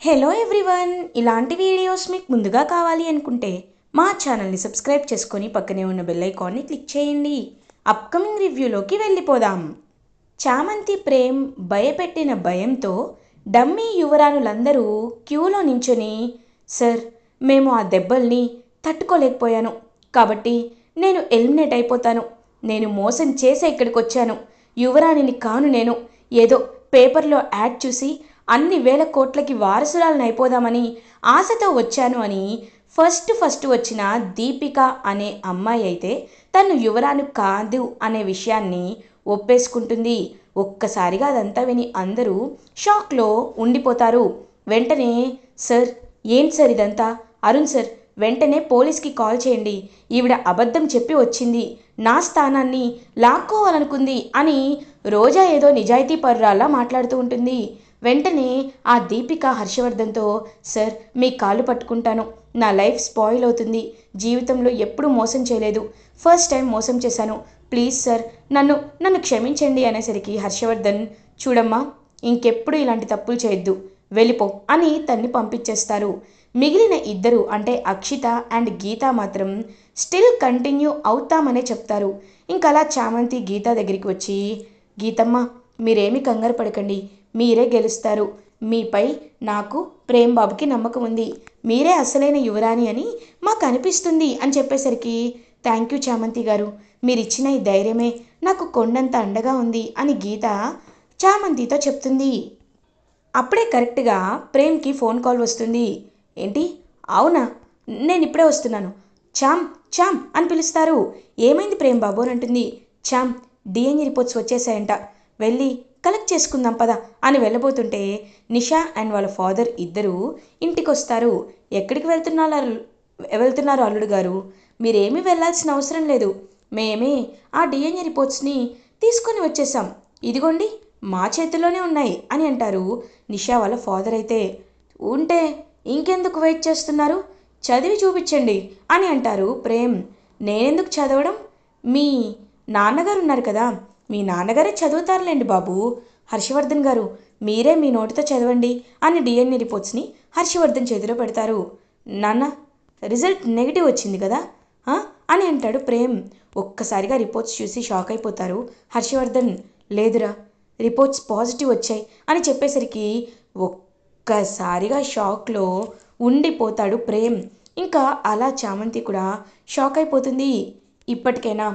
Hello everyone, ఇలాంటి videos మీకు ముందుగా కావాలి అనుకుంటే మా ఛానల్ని సబ్స్క్రైబ్ చేసుకొని పక్కనే ఉన్న బెల్ ఐకాన్ని క్లిక్ చేయండి. అప్కమింగ్ రివ్యూలోకి వెళ్ళిపోదాం. చామంతి ప్రేమ్ భయపెట్టిన భయంతో డమ్మీ యువరాణులందరూ క్యూలో నించొని, సార్ మేము ఆ దెబ్బల్ని తట్టుకోలేకపోయాను కాబట్టి నేను ఎలిమినేట్ అయిపోతాను. నేను మోసం చేసే ఇక్కడికి వచ్చాను. యువరాణిని కాను నేను. ఏదో పేపర్లో యాడ్ చూసి అన్ని వేల కోట్లకి వారసురాలను అయిపోదామని ఆశతో వచ్చాను అని ఫస్ట్ వచ్చిన దీపిక అనే అమ్మాయి అయితే తను యువరాణి కాదు అనే విషయాన్ని ఒప్పేసుకుంటుంది. ఒక్కసారిగా అదంతా విని అందరూ షాక్లో ఉండిపోతారు. వెంటనే, సార్ ఏంటి సార్ ఇదంతా? అరుణ్ సార్ వెంటనే పోలీస్కి కాల్ చేయండి. ఈవిడ అబద్ధం చెప్పి వచ్చింది, నా స్థానాన్ని లాక్కోవాలనుకుంది అని రోజా ఏదో నిజాయితీ పరురాల్లా మాట్లాడుతూ ఉంటుంది. వెంటనే ఆ దీపిక హర్షవర్ధన్తో, సార్ మీ కాళ్ళు పట్టుకుంటాను, నా లైఫ్ స్పాయిల్ అవుతుంది, జీవితంలో ఎప్పుడూ మోసం చేయలేదు, ఫస్ట్ టైం మోసం చేశాను, ప్లీజ్ సార్ నన్ను క్షమించండి అనేసరికి హర్షవర్ధన్, చూడమ్మా ఇంకెప్పుడు ఇలాంటి తప్పులు చేయొద్దు, వెళ్ళిపో అని తన్ని పంపించేస్తారు. మిగిలిన ఇద్దరు అంటే అక్షిత అండ్ గీత మాత్రం స్టిల్ కంటిన్యూ అవుతామనే చెప్తారు. ఇంకలా చామంతి గీత దగ్గరికి వచ్చి, గీతమ్మ మీరేమీ కంగారు పడకండి, మీరే గెలుస్తారు, మీపై నాకు ప్రేమ్ బాబుకి నమ్మకం ఉంది, మీరే అసలైన యువరాణి అని మాకు అనిపిస్తుంది అని చెప్పేసరికి, థ్యాంక్ యూ చామంతి గారు, మీరిచ్చిన ఈ ధైర్యమే నాకు కొండంత అండగా ఉంది అని గీత చామంతితో చెప్తుంది. అప్పుడే కరెక్ట్గా ప్రేమ్కి ఫోన్ కాల్ వస్తుంది. ఏంటి? అవునా, నేను ఇప్పుడే వస్తున్నాను, చామ్ చామ్ అని పిలుస్తారు. ఏమైంది ప్రేమ్ బాబు అని అంటుంది. చామ్ డిఎన్ఏ రిపోర్ట్స్ వచ్చేసాయంట, వెళ్ళి కలెక్ట్ చేసుకుందాం పదా అని వెళ్ళబోతుంటే నిషా అండ్ వాళ్ళ ఫాదర్ ఇద్దరూ ఇంటికి వస్తారు. ఎక్కడికి వెళ్తున్నారు అల్లుడు గారు? మీరేమీ వెళ్ళాల్సిన అవసరం లేదు, మేమే ఆ డిఎన్ఏ రిపోర్ట్స్ని తీసుకొని వచ్చేసాం, ఇదిగోండి మా చేతుల్లోనే ఉన్నాయి అని అంటారు. నిషా వాళ్ళ ఫాదర్ అయితే, ఉంటే ఇంకెందుకు వెయిట్ చేస్తున్నారు, చదివి చూపించండి అని అంటారు. ప్రేమ్, నేనెందుకు చదవడం, మీ నాన్నగారు ఉన్నారు కదా, మీ నాన్నగారే చదువుతారులేండి బాబు. హర్షవర్ధన్ గారు మీరే మీ నోటితో చదవండి అని డిఎన్ఏ రిపోర్ట్స్ని హర్షవర్ధన్ చేతిలో పెడతారు. నాన్న రిజల్ట్ నెగిటివ్ వచ్చింది కదా అని అంటాడు ప్రేమ్. ఒక్కసారిగా రిపోర్ట్స్ చూసి షాక్ అయిపోతారు హర్షవర్ధన్. లేదురా, రిపోర్ట్స్ పాజిటివ్ వచ్చాయి అని చెప్పేసరికి ఒక్కసారిగా షాక్లో ఉండిపోతాడు ప్రేమ్. ఇంకా అలా చామంతి కూడా షాక్ అయిపోతుంది. ఇప్పటికైనా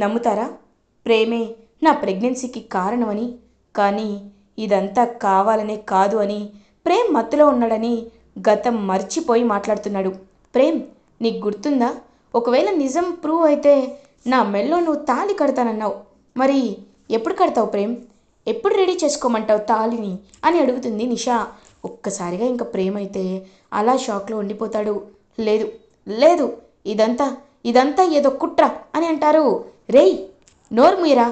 నమ్ముతారా ప్రేమే నా ప్రెగ్నెన్సీకి కారణమని? కానీ ఇదంతా కావాలనే కాదు అని, ప్రేమ్ మత్తులో ఉన్నాడని గతం మర్చిపోయి మాట్లాడుతున్నాడు. ప్రేమ్, నీకు గుర్తుందా, ఒకవేళ నిజం ప్రూవ్ అయితే నా మెల్లో నువ్వు తాళి కడతానన్నావు, మరి ఎప్పుడు కడతావు ప్రేమ్? ఎప్పుడు రెడీ చేసుకోమంటావు తాళిని అని అడుగుతుంది నిషా. ఒక్కసారిగా ఇంకా ప్రేమ్ అయితే అలా షాక్లో ఉండిపోతాడు. లేదు లేదు, ఇదంతా ఇదంతా ఏదో కుట్ర అని అంటారు. రేయ్ నోరు మీరా,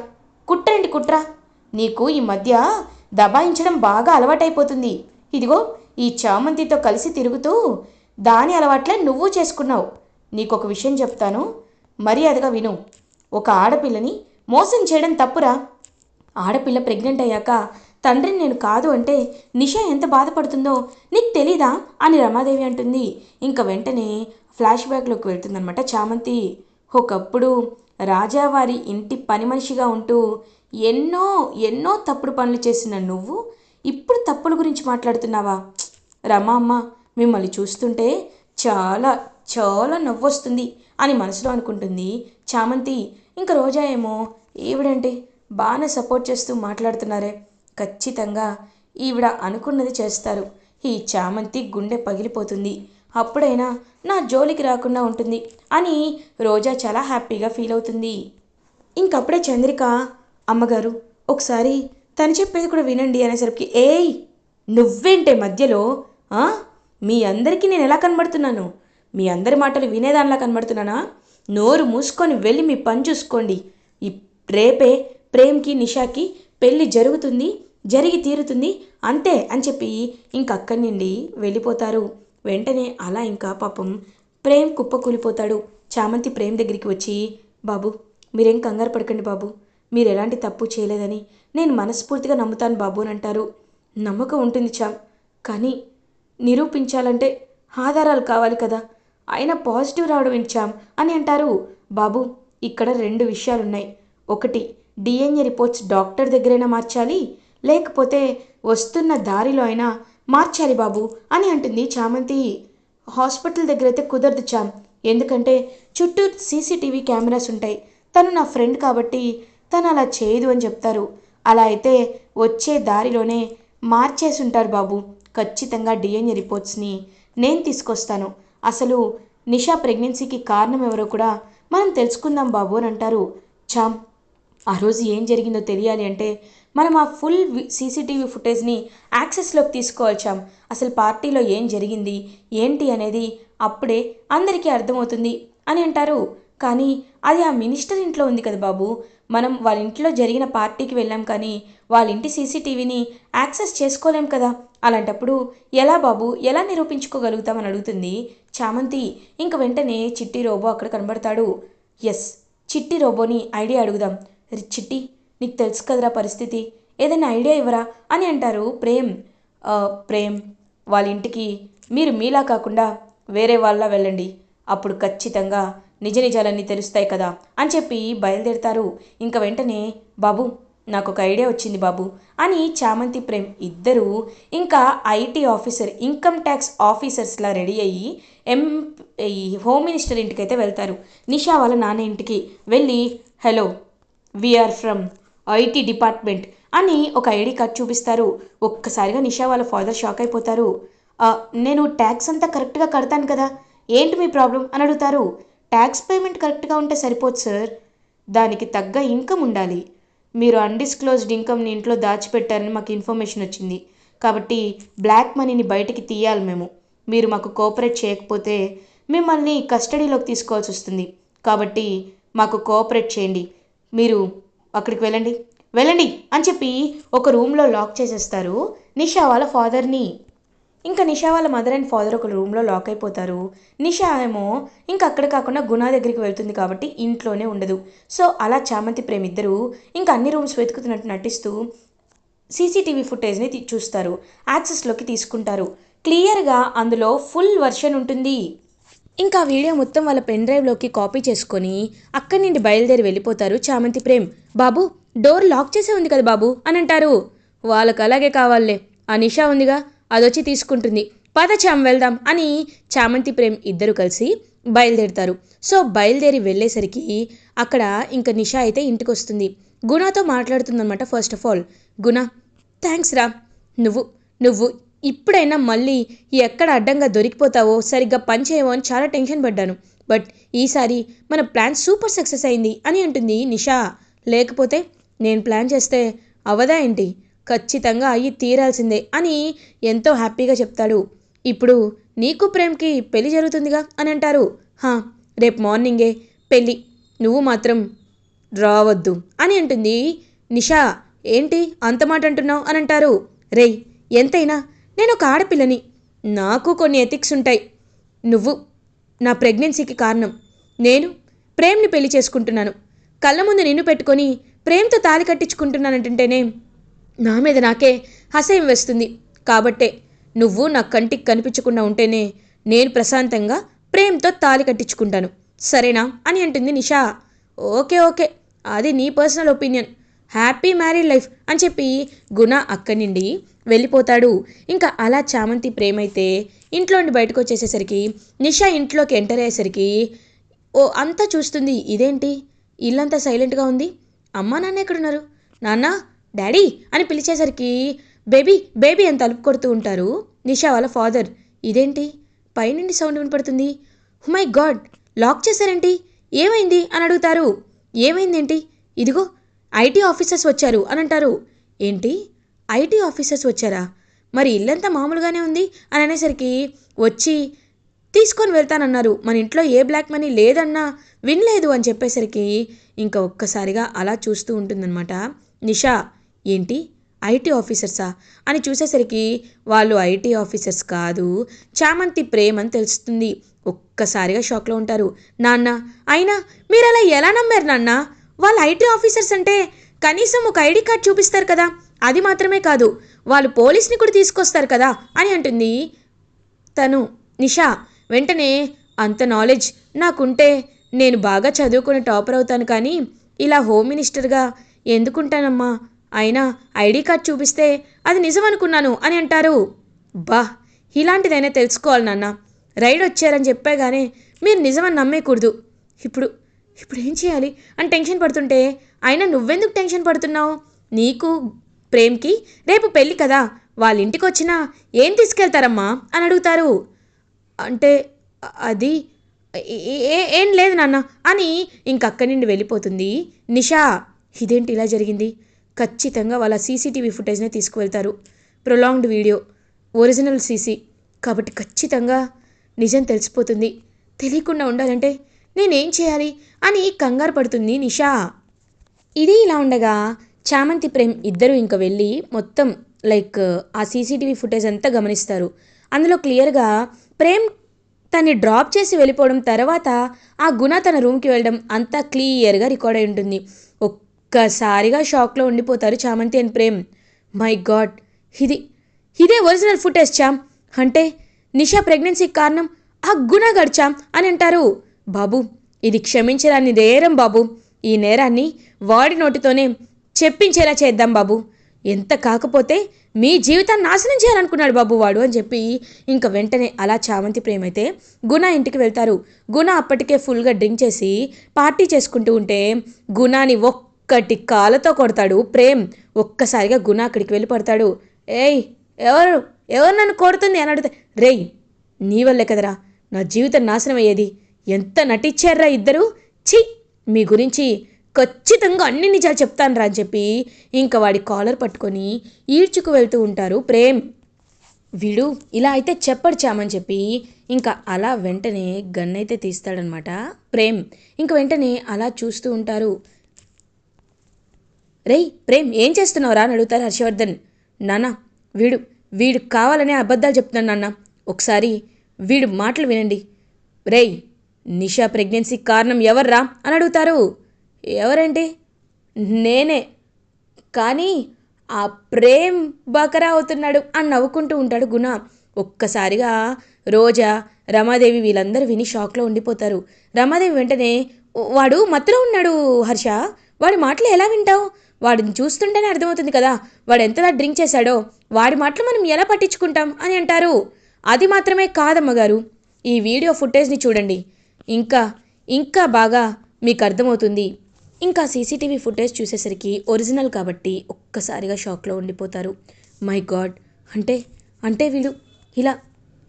కుట్రేంటి కుట్ర, నీకు ఈ మధ్య దబాయించడం బాగా అలవాటైపోతుంది. ఇదిగో ఈ చామంతితో కలిసి తిరుగుతూ దాని అలవాట్లే నువ్వు చేసుకున్నావు. నీకొక విషయం చెప్తాను, మర్యాదగా విను. ఒక ఆడపిల్లని మోసం చేయడం తప్పురా. ఆడపిల్ల ప్రెగ్నెంట్ అయ్యాక తండ్రిని నేను కాదు అంటే నిషా ఎంత బాధపడుతుందో నీకు తెలీదా అని రమాదేవి అంటుంది. ఇంకా వెంటనే ఫ్లాష్ బ్యాక్లోకి వెళ్తుందనమాట చామంతి. ఒకప్పుడు రాజావారి ఇంటి పని మనిషిగా ఉంటూ ఎన్నో ఎన్నో తప్పుడు పనులు చేసిన నువ్వు ఇప్పుడు తప్పుల గురించి మాట్లాడుతున్నావా? రమా అమ్మ మిమ్మల్ని చూస్తుంటే చాలా చాలా నవ్వొస్తుంది అని మనసులో అనుకుంటుంది చామంతి. ఇంకా రోజా ఏమో, ఈవిడంటే బాగానే సపోర్ట్ చేస్తూ మాట్లాడుతున్నారే, ఖచ్చితంగా ఈవిడ అనుకున్నది చేస్తారు, ఈ చామంతి గుండె పగిలిపోతుంది, అప్పుడైనా నా జోలికి రాకుండా ఉంటుంది అని రోజా చాలా హ్యాపీగా ఫీల్ అవుతుంది. ఇంకప్పుడే చంద్రిక, అమ్మగారు ఒకసారి తను చెప్పేది కూడా వినండి అనేసరికి, ఏయ్ నువ్వేంటే మధ్యలో, మీ అందరికీ నేను ఎలా కనబడుతున్నాను? మీ అందరి మాటలు వినేదానిలా కనబడుతున్నానా? నోరు మూసుకొని వెళ్ళి మీ పని చూసుకోండి. ఈ రేపే ప్రేమ్కి నిషాకి పెళ్ళి జరుగుతుంది, జరిగి తీరుతుంది అంతే అని చెప్పి ఇంకక్కడి నుండి వెళ్ళిపోతారు. వెంటనే అలా ఇంకా పాపం ప్రేమ్ కుప్పకూలిపోతాడు. చామంతి ప్రేమ్ దగ్గరికి వచ్చి, బాబు మీరేం కంగారు పడకండి బాబు, మీరు ఎలాంటి తప్పు చేయలేదని నేను మనస్ఫూర్తిగా నమ్ముతాను బాబు అని అంటారు. నమ్మకం ఉంటుంది చామ్, కానీ నిరూపించాలంటే ఆధారాలు కావాలి కదా, అయినా పాజిటివ్ రావడం ఇచ్చాం అని అంటారు. బాబు, ఇక్కడ రెండు విషయాలున్నాయి. ఒకటి, డిఎన్ఏ రిపోర్ట్స్ డాక్టర్ దగ్గరైనా మార్చాలి, లేకపోతే వస్తున్న దారిలో అయినా మార్చాలి బాబు అని అంటుంది చామంతి. హాస్పిటల్ దగ్గర అయితే కుదరదు చామ్, ఎందుకంటే చుట్టూ సీసీటీవీ కెమెరాస్ ఉంటాయి. తను నా ఫ్రెండ్ కాబట్టి తను అలా చేయదు అని చెప్తారు. అలా అయితే వచ్చే దారిలోనే మార్చేసి ఉంటారు బాబు. ఖచ్చితంగా డిఎన్ఏ రిపోర్ట్స్ని నేను తీసుకొస్తాను. అసలు నిషా ప్రెగ్నెన్సీకి కారణం ఎవరో కూడా మనం తెలుసుకుందాం బాబు అని అంటారు. చామ్, ఆ రోజు ఏం జరిగిందో తెలియాలి అంటే మనం ఆ ఫుల్ సీసీటీవీ ఫుటేజ్ని యాక్సెస్లోకి తీసుకోవాలి చామ్. అసలు పార్టీలో ఏం జరిగింది ఏంటి అనేది అప్పుడే అందరికీ అర్థమవుతుంది అని అంటారు. కానీ అది ఆ మినిస్టర్ ఇంట్లో ఉంది కదా బాబు, మనం వాళ్ళ ఇంట్లో జరిగిన పార్టీకి వెళ్ళాం కానీ వాళ్ళ ఇంటి సీసీటీవీని యాక్సెస్ చేసుకోలేం కదా, అలాంటప్పుడు ఎలా బాబు, ఎలా నిరూపించుకోగలుగుతామని అడుగుతుంది చామంతి. ఇంక వెంటనే చిట్టి రోబో అక్కడ కనబడతాడు. ఎస్, చిట్టి రోబోని ఐడియా అడుగుదాం. చిట్టి, నీకు తెలుసు కదరా పరిస్థితి, ఏదైనా ఐడియా ఇవ్వరా అని అంటారు ప్రేమ్. ప్రేమ్, వాళ్ళ ఇంటికి మీరు మీలా కాకుండా వేరే వాళ్ళ వెళ్ళండి, అప్పుడు ఖచ్చితంగా నిజ నిజాలన్నీ తెలుస్తాయి కదా అని చెప్పి బయలుదేరుతారు. ఇంక వెంటనే బాబు, నాకు ఒక ఐడియా వచ్చింది బాబు అని చామంతి ప్రేమ్ ఇద్దరూ ఇంకా ఐటీ ఆఫీసర్, ఇన్కమ్ ట్యాక్స్ ఆఫీసర్స్లా రెడీ అయ్యి ఈ హోమ్ మినిస్టర్ ఇంటికి అయితే వెళ్తారు. నిషా వాళ్ళ నాన్న ఇంటికి వెళ్ళి, hello, we're from IT department అని ఒక ఐడి కార్డ్ చూపిస్తారు. ఒక్కసారిగా నిషా వాళ్ళ ఫాదర్ షాక్ అయిపోతారు. నేను ట్యాక్స్ అంతా కరెక్ట్గా కడతాను కదా, ఏంటి మీ ప్రాబ్లం అని అడుగుతారు. ట్యాక్స్ పేమెంట్ కరెక్ట్గా ఉంటే సరిపోదు సార్, దానికి తగ్గ ఇన్కమ్ ఉండాలి. మీరు అన్డిస్క్లోజ్డ్ ఇన్కమ్ని ఇంట్లో దాచిపెట్టారని మాకు ఇన్ఫర్మేషన్ వచ్చింది, కాబట్టి బ్లాక్ మనీని బయటికి తీయాలి మేము. మీరు మాకు కోఆపరేట్ చేయకపోతే మిమ్మల్ని కస్టడీలోకి తీసుకోవాల్సి వస్తుంది, కాబట్టి మాకు కోఆపరేట్ చేయండి. మీరు అక్కడికి వెళ్ళండి వెళ్ళండి అని చెప్పి ఒక రూమ్లో లాక్ చేసేస్తారు నిషా వాళ్ళ ఫాదర్ని. ఇంకా నిషా వాళ్ళ మదర్ అండ్ ఫాదర్ ఒక రూమ్లో లాక్ అయిపోతారు. నిషా ఏమో ఇంకా అక్కడ కాకుండా గుణ దగ్గరికి వెళ్తుంది కాబట్టి ఇంట్లోనే ఉండదు. సో అలా చామంతి ప్రేమ్ ఇద్దరు ఇంకా అన్ని రూమ్స్ వెతుకుతున్నట్టు నటిస్తూ సీసీటీవీ ఫుటేజ్ని చూస్తారు, యాక్సెస్లోకి తీసుకుంటారు. క్లియర్గా అందులో ఫుల్ వర్షన్ ఉంటుంది. ఇంకా వీడియో మొత్తం వాళ్ళ పెన్ డ్రైవ్లోకి కాపీ చేసుకొని అక్కడి నుండి బయలుదేరి వెళ్ళిపోతారు చామంతి ప్రేమ్. బాబు, డోర్ లాక్ చేసే ఉంది కదా బాబు అని అంటారు. వాళ్ళకి అలాగే కావాలే, ఆ నిషా ఉందిగా, అదొచ్చి తీసుకుంటుంది, పద చామ్ వెళ్దాం అని చామంతి ప్రేమ్ ఇద్దరు కలిసి బయలుదేరుతారు. సో బయలుదేరి వెళ్ళేసరికి అక్కడ ఇంకా నిషా అయితే ఇంటికి వస్తుంది. గుణతో మాట్లాడుతుందన్నమాట. First of all, Guna, thanks రా, నువ్వు నువ్వు ఇప్పుడైనా మళ్ళీ ఎక్కడ అడ్డంగా దొరికిపోతావో, సరిగ్గా పనిచేయవో అని చాలా టెన్షన్ పడ్డాను, బట్ ఈసారి మన ప్లాన్ సూపర్ సక్సెస్ అయింది అని అంటుంది నిషా. లేకపోతే నేను ప్లాన్ చేస్తే అవదా ఏంటి, ఖచ్చితంగా అయ్యి తీరాల్సిందే అని ఎంతో హ్యాపీగా చెప్తాడు. ఇప్పుడు నీకు ప్రేమ్కి పెళ్లి జరుగుతుందిగా అని అంటారు. రేపు మార్నింగే పెళ్ళి, నువ్వు మాత్రం రావద్దు అని అంటుంది నిషా. ఏంటి అంత మాట అంటున్నావు అని అంటారు. రేయ్, ఎంతైనా నేను ఒక ఆడపిల్లని, నాకు కొన్ని ఎథిక్స్ ఉంటాయి. నువ్వు నా ప్రెగ్నెన్సీకి కారణం. నేను ప్రేమ్ని పెళ్లి చేసుకుంటున్నాను, కళ్ళ ముందు నిన్ను పెట్టుకొని ప్రేమ్తో తాళి కట్టించుకుంటున్నానంటుంటేనే నా మీద నాకే అసహ్యం వేస్తుంది. కాబట్టే నువ్వు నా కంటికి కనిపించకుండా ఉంటేనే నేను ప్రశాంతంగా ప్రేమ్తో తాళి కట్టించుకుంటాను, సరేనా అని అంటుంది నిషా. ఓకే ఓకే, అది నీ personal opinion, happy married life అని చెప్పి గుణ అక్కడి నుండి వెళ్ళిపోతాడు. ఇంకా అలా చామంతి ప్రేమైతే ఇంట్లో నుండి బయటకు వచ్చేసేసరికి నిషా ఇంట్లోకి ఎంటర్ అయ్యేసరికి అంతా చూస్తుంది. ఇదేంటి ఇల్లంతా సైలెంట్గా ఉంది, అమ్మా నాన్న ఎక్కడున్నారు, నాన్న, డాడీ అని పిలిచేసరికి బేబీ బేబీ అని తలుపు కొడుతూ ఉంటారు నిషా వాళ్ళ ఫాదర్. ఇదేంటి పైనుండి సౌండ్ వినపడుతుంది, మై గాడ్, లాక్ చేశారేంటి, ఏమైంది అని అడుగుతారు. ఏమైందేంటి, ఇదిగో ఐటీ ఆఫీసర్స్ వచ్చారు అని అంటారు. ఏంటి ఐటీ ఆఫీసర్స్ వచ్చారా, మరి ఇల్లంతా మామూలుగానే ఉంది అని అనేసరికి వచ్చి తీసుకొని వెళ్తానన్నారు, మన ఇంట్లో ఏ బ్లాక్ మనీ లేదన్నా వినలేదు అని చెప్పేసరికి ఇంకా ఒక్కసారిగా అలా చూస్తూ ఉంటుందన్నమాట నిషా. ఏంటి ఐటీ ఆఫీసర్సా అని చూసేసరికి వాళ్ళు ఐటీ ఆఫీసర్స్ కాదు, చామంతి ప్రేమ్ అని తెలుస్తుంది. ఒక్కసారిగా షాక్లో ఉంటారు. నాన్న, అయినా మీరు అలా ఎలా నమ్మారు నాన్న, వాళ్ళు ఐటీ ఆఫీసర్స్ అంటే కనీసం ఒక ఐడి కార్డ్ చూపిస్తారు కదా, అది మాత్రమే కాదు వాళ్ళు పోలీస్ని కూడా తీసుకొస్తారు కదా అని అంటుంది తను నిషా వెంటనే అంత నాలెడ్జ్ నాకుంటే నేను బాగా చదువుకుని టాపర్ అవుతాను, కానీ ఇలా హోమ్ మినిస్టర్గా ఎందుకుంటానమ్మా, అయినా ఐడి కార్డ్ చూపిస్తే అది నిజం అనుకున్నాను అని అంటారు. బా, ఇలాంటిదైనా తెలుసుకోవాలి నాన్న. రైడ్ వచ్చారని చెప్పాగానే మీరు నిజమని నమ్మేయకూడదు. ఇప్పుడు ఇప్పుడు ఏం చేయాలి అని టెన్షన్ పడుతుంటే, అయినా నువ్వెందుకు టెన్షన్ పడుతున్నావు? నీకు ప్రేమ్కి రేపు పెళ్ళి కదా, వాళ్ళ ఇంటికి వచ్చినా ఏం తీసుకెళ్తారమ్మా అని అడుగుతారు. అంటే అది ఏం లేదు నాన్న అని ఇంకక్కడి నుండి వెళ్ళిపోతుంది నిషా. ఇదేంటి ఇలా జరిగింది? ఖచ్చితంగా వాళ్ళ సీసీటీవీ ఫుటేజ్నే తీసుకువెళ్తారు. ప్రొలాంగ్డ్ వీడియో, ఒరిజినల్ సీసీ కాబట్టి ఖచ్చితంగా నిజం తెలిసిపోతుంది. తెలియకుండా ఉండాలంటే నేనేం చేయాలి అని కంగారు పడుతుంది నిషా. ఇది ఇలా ఉండగా చామంతి ప్రేమ్ ఇద్దరు ఇంక వెళ్ళి మొత్తం ఆ సీసీటీవీ ఫుటేజ్ అంతా గమనిస్తారు. అందులో క్లియర్గా ప్రేమ్ తన్ని డ్రాప్ చేసి వెళ్ళిపోవడం, తర్వాత ఆ గుణ తన రూమ్కి వెళ్ళడం అంతా క్లియర్గా రికార్డ్ అయి ఉంటుంది. ఒక్కసారిగా షాక్లో ఉండిపోతారు చామంతి అండ్ ప్రేమ్. మై గాడ్, ఇదే ఒరిజినల్ ఫుటేజ్ చామ్. అంటే నిషా ప్రెగ్నెన్సీకి కారణం ఆ గుణ గడిచాం అని అంటారు. బాబు, ఇది క్షమించరాని నేరం బాబు. ఈ నేరాన్ని వాడి నోటితోనే చెప్పించేలా చేద్దాం బాబు. ఎంత కాకపోతే మీ జీవితాన్ని నాశనం చేయాలనుకున్నాడు బాబు వాడు అని చెప్పి ఇంక వెంటనే అలా చామంతి ప్రేమ్ అయితే గుణ ఇంటికి వెళ్తారు. గుణ అప్పటికే ఫుల్గా డ్రింక్ చేసి పార్టీ చేసుకుంటూ ఉంటే గుణాని ఒక్కటి కాళ్ళతో కొడతాడు ప్రేమ్. ఒక్కసారిగా గుణ అక్కడికి వెళ్ళి పడతాడు. ఏయ్, ఎవరు నన్ను కొడుతుంది అని అడిగితే, రేయ్ నీ వల్లే కదరా నా జీవితం నాశనం అయ్యేది. ఎంత నటించారా ఇద్దరు. ఛీ, మీ గురించి ఖచ్చితంగా అన్ని నిజాలు చెప్తాను రా అని చెప్పి ఇంకా వాడి కాలర్ పట్టుకొని ఈడ్చుకు వెళ్తూ ఉంటారు ప్రేమ్. వీడు ఇలా అయితే చెప్పడు చామని చెప్పి ఇంకా అలా వెంటనే గన్ అయితే తీస్తాడనమాట ప్రేమ్. ఇంక వెంటనే అలా చూస్తూ ఉంటారు. రేయ్ ప్రేమ్, ఏం చేస్తున్నావురా అని అడుగుతారు హర్షవర్ధన్. నాన్న, వీడు కావాలనే అబద్ధాలు చెప్తున్నాను నాన్న, ఒకసారి వీడు మాటలు వినండి. రేయ్, నిషా ప్రెగ్నెన్సీ కారణం ఎవర్రా అని అడుగుతారు. ఎవరండి? నేనే, కానీ ఆ ప్రేమ్ బకరా అవుతున్నాడు అని నవ్వుకుంటూ ఉంటాడు గుణ. ఒక్కసారిగా రోజా, రమాదేవి వీళ్ళందరూ విని షాక్లో ఉండిపోతారు. రమాదేవి వెంటనే, వాడు మత్తులో ఉన్నాడు హర్ష, వాడి మాటలు ఎలా వింటావు? వాడిని చూస్తుంటేనే అర్థమవుతుంది కదా వాడు ఎంతలా డ్రింక్ చేశాడో. వాడి మాటలు మనం ఎలా పట్టించుకుంటాం అని అంటారు. అది మాత్రమే కాదమ్మగారు, ఈ వీడియో ఫుటేజ్ని చూడండి, ఇంకా బాగా మీకు అర్థమవుతుంది. ఇంకా సీసీటీవీ ఫుటేజ్ చూసేసరికి ఒరిజినల్ కాబట్టి ఒక్కసారిగా షాక్లో ఉండిపోతారు. మై గాడ్, అంటే వీడు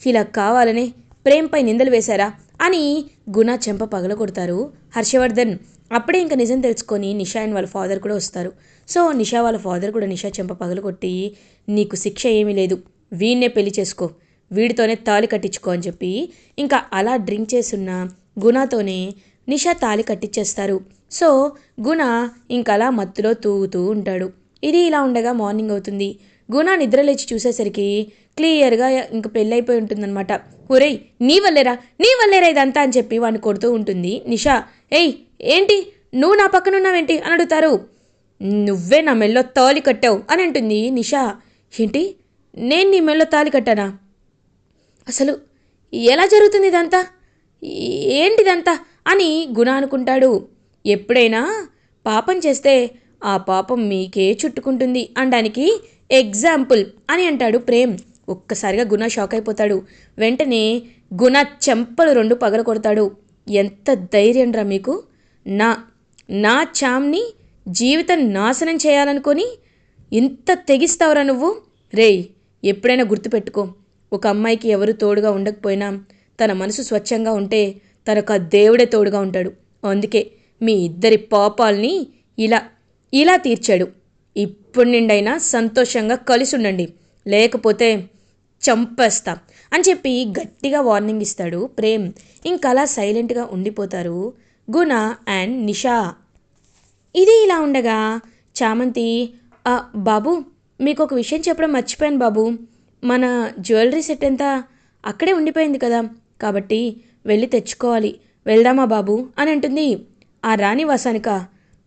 ఇలా కావాలనే ప్రేమ్పై నిందలు వేశారా అని గుణ చెంప పగల కొడతారు హర్షవర్ధన్. అప్పుడే ఇంకా నిజం తెలుసుకొని నిషా అండ్ వాళ్ళ ఫాదర్ కూడా వస్తారు. సో నిషా వాళ్ళ ఫాదర్ కూడా నిషా చెంప పగల కొట్టి, నీకు శిక్ష ఏమీ లేదు, వీడినే పెళ్లి చేసుకో, వీడితోనే తాళి కట్టించుకో అని చెప్పి ఇంకా అలా డ్రింక్ చేసున్న గుణతోనే నిషా తాళి కట్టించేస్తారు. సో గుణ ఇంకలా మత్తులో తూగుతూ ఉంటాడు. ఇది ఇలా ఉండగా మార్నింగ్ అవుతుంది. గుణ నిద్రలేచి చూసేసరికి క్లియర్గా ఇంక పెళ్ళైపోయి ఉంటుందన్నమాట. ఒరేయ్, నీ వల్లేరా ఇదంతా అని చెప్పి వాడిని కొడుతూ ఉంటుంది నిషా. ఏయ్, ఏంటి నువ్వు నా పక్కనున్నావేంటి అని అడుగుతారు. నువ్వే నా మెల్లో తాళి కట్టావు అని అంటుంది నిషా. ఏంటి, నేను నీ మెల్లో తాళి కట్టానా? అసలు ఎలా జరుగుతుంది ఇదంతా, ఏంటిదంతా అని గుణ అనుకుంటాడు. ఎప్పుడైనా పాపం చేస్తే ఆ పాపం మీకే చుట్టుకుంటుంది అనడానికి ఎగ్జాంపుల్ అని అంటాడు ప్రేమ్. ఒక్కసారిగా గుణ షాక్ అయిపోతాడు. వెంటనే గుణ చెంపలు రెండు పగల కొడతాడు. ఎంత ధైర్యం రా మీకు, నా చామ్ని జీవితం నాశనం చేయాలనుకొని ఇంత తెగిస్తావురా నువ్వు? రేయ్, ఎప్పుడైనా గుర్తుపెట్టుకో, ఒక అమ్మాయికి ఎవరు తోడుగా ఉండకపోయినా తన మనసు స్వచ్ఛంగా ఉంటే తనకు ఆ దేవుడే తోడుగా ఉంటాడు. అందుకే మీ ఇద్దరి పాపాల్ని ఇలా తీర్చాడు. ఇప్పుడు నిండైనా సంతోషంగా కలిసి ఉండండి, లేకపోతే చంపేస్తా అని చెప్పి గట్టిగా వార్నింగ్ ఇస్తాడు ప్రేమ్. ఇంకలా సైలెంట్గా ఉండిపోతారు గుణ అండ్ నిషా. ఇది ఇలా ఉండగా చామంతి, బాబు మీకు ఒక విషయం చెప్పడం మర్చిపోయాను బాబు, మన జ్యువెలరీ సెట్ అంతా అక్కడే ఉండిపోయింది కదా, కాబట్టి వెళ్ళి తెచ్చుకోవాలి, వెళ్దామా బాబు అని అంటుంది. ఆ రాణి వసానిక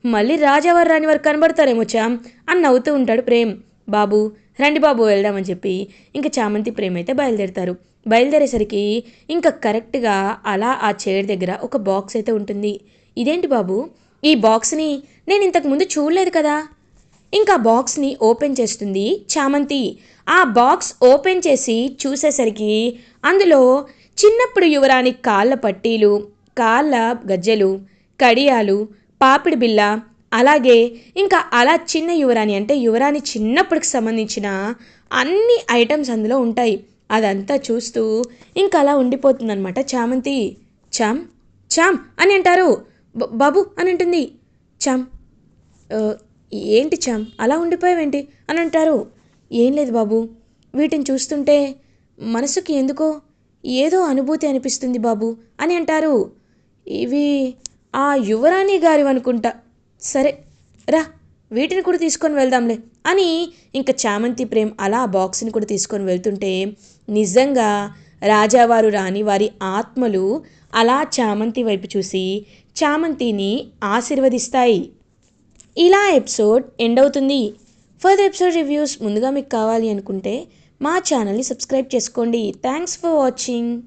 మళ్ళీ రాజావారు రాణివారు కనబడతారేమో చామ్ అని నవ్వుతూ ఉంటాడు ప్రేమ్. బాబు, రండి బాబు వెళ్దామని చెప్పి ఇంకా చామంతి ప్రేమ అయితే బయలుదేరుతారు. బయలుదేరేసరికి ఇంకా కరెక్ట్గా అలా ఆ చైర్ దగ్గర ఒక బాక్స్ అయితే ఉంటుంది. ఇదేంటి బాబు, ఈ బాక్స్ని నేను ఇంతకుముందు చూడలేదు కదా. ఇంకా బాక్స్ని ఓపెన్ చేస్తుంది చామంతి. ఆ బాక్స్ ఓపెన్ చేసి చూసేసరికి అందులో చిన్నప్పుడు యువరాణి కాళ్ళ పట్టీలు, కాళ్ళ గజ్జెలు, కడియాలు, పాపిడి బిళ్ళ, అలాగే ఇంకా అలా చిన్న యువరాణి అంటే యువరాణి చిన్నప్పటికి సంబంధించిన అన్ని ఐటమ్స్ అందులో ఉంటాయి. అదంతా చూస్తూ ఇంకా అలా ఉండిపోతుందన్నమాట చామంతి. చామ్ చామ్ అని అంటారు. బాబు అని అంటుంది. చామ్ "ఆ, ఏంటి చామ్ అలా ఉండిపోయావేంటి" అని అంటారు. "ఏం లేదు బాబు, వీటిని చూస్తుంటే మనసుకి ఎందుకో ఏదో అనుభూతి అనిపిస్తుంది బాబు" అని అంటారు. "ఇవి ఆ యువరాణి గారివి అనుకుంటా. సరే రా, వీటిని కూడా తీసుకొని వెళ్దాంలే" అని ఇంకా చామంతి ప్రేమ్ అలా ఆ బాక్స్ని కూడా తీసుకొని వెళ్తుంటే నిజంగా రాజావారు రాని వారి ఆత్మలు అలా చామంతి వైపు చూసి చామంతిని ఆశీర్వదిస్తాయి. ఇలా ఎపిసోడ్ ఎండ్ అవుతుంది. ఫర్దర్ ఎపిసోడ్ రివ్యూస్ ముందుగా మీకు కావాలి అనుకుంటే మా ఛానల్ని సబ్స్క్రైబ్ చేసుకోండి. Thanks for watching.